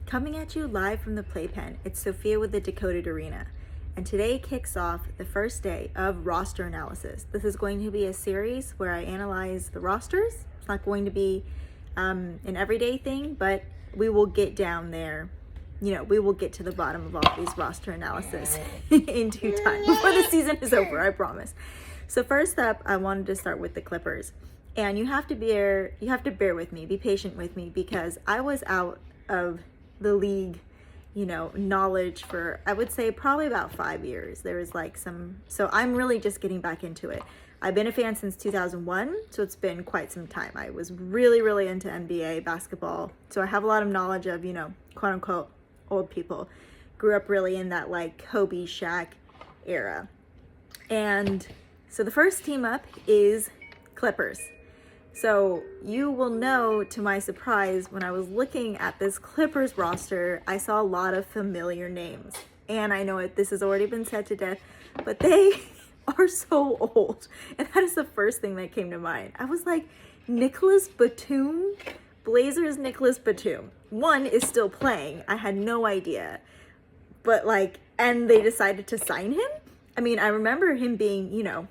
Coming at you live from the playpen, it's Sophia with the Decoded Arena. And today kicks off the first day of roster analysis. This is going to be a series where I analyze the rosters. It's not going to be an everyday thing, but we will get down there. We will get to the bottom of all these roster analysis in due time before the season is over, I promise. So first up, I wanted to start with the Clippers. And you have to bear with me, be patient with me, because I was out of the league, knowledge for, I would say, probably about 5 years. There was so I'm really just getting back into it. I've been a fan since 2001, so it's been quite some time. I was really, really into NBA basketball, so I have a lot of knowledge of, quote unquote, old people. Grew up really in that Kobe, Shaq era. And so the first team up is Clippers. So you will know, to my surprise, when I was looking at this Clippers roster, I saw a lot of familiar names. And I know this has already been said to death, but they are so old. And that is the first thing that came to mind. I was like, Nicholas Batum? Blazers Nicholas Batum. One is still playing. I had no idea. But and they decided to sign him? I mean, I remember him being,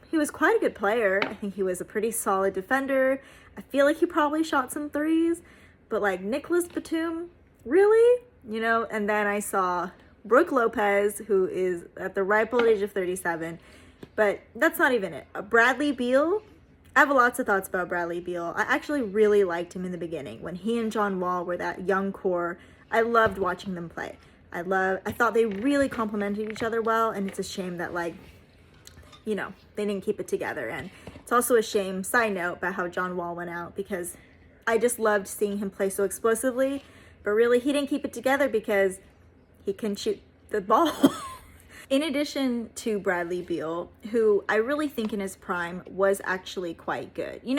he was quite a good player. I think he was a pretty solid defender. I feel like he probably shot some threes. But Nicholas Batum, really? And then I saw Brooke Lopez, who is at the ripe old age of 37. But that's not even it. Bradley Beal. I have lots of thoughts about Bradley Beal. I actually really liked him in the beginning. When he and John Wall were that young core, I loved watching them play. I thought they really complemented each other well, and it's a shame that they didn't keep it together. And it's also a shame, side note, about how John Wall went out, because I just loved seeing him play so explosively, but really he didn't keep it together because he couldn't shoot the ball. In addition to Bradley Beal, who I really think in his prime was actually quite good. He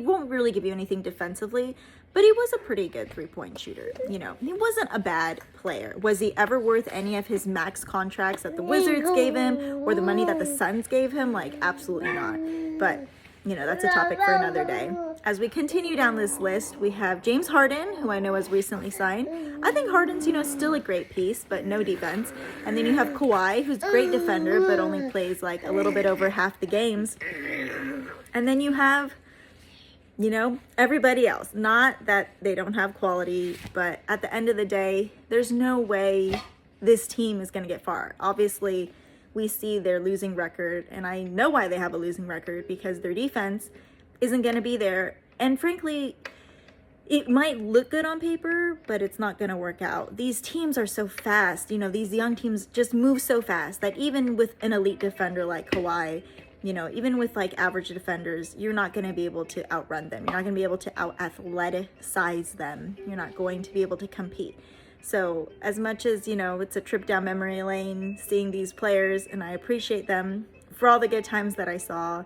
won't really give you anything defensively, but he was a pretty good three-point shooter. He wasn't a bad player. Was he ever worth any of his max contracts that the Wizards gave him or the money that the Suns gave him? Absolutely not. But, that's a topic for another day. As we continue down this list, we have James Harden, who I know has recently signed. I think Harden's, still a great piece, but no defense. And then you have Kawhi, who's a great defender, but only plays a little bit over half the games. And then you have, everybody else. Not that they don't have quality, but at the end of the day, there's no way this team is going to get far. Obviously, we see their losing record, and I know why they have a losing record, because their defense isn't going to be there. And frankly, it might look good on paper, but it's not going to work out. These teams are so fast. These young teams just move so fast that even with an elite defender like Kawhi, even with average defenders, you're not going to be able to outrun them. You're not going to be able to out-athleticize them. You're not going to be able to compete. So as much as, it's a trip down memory lane seeing these players, and I appreciate them for all the good times that I saw,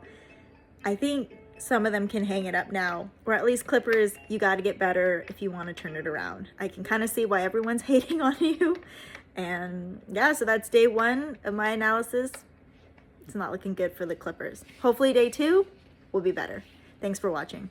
I think some of them can hang it up now. Or at least Clippers, you got to get better if you want to turn it around. I can kind of see why everyone's hating on you. And yeah, so that's day one of my analysis. It's not looking good for the Clippers. Hopefully day two will be better. Thanks for watching.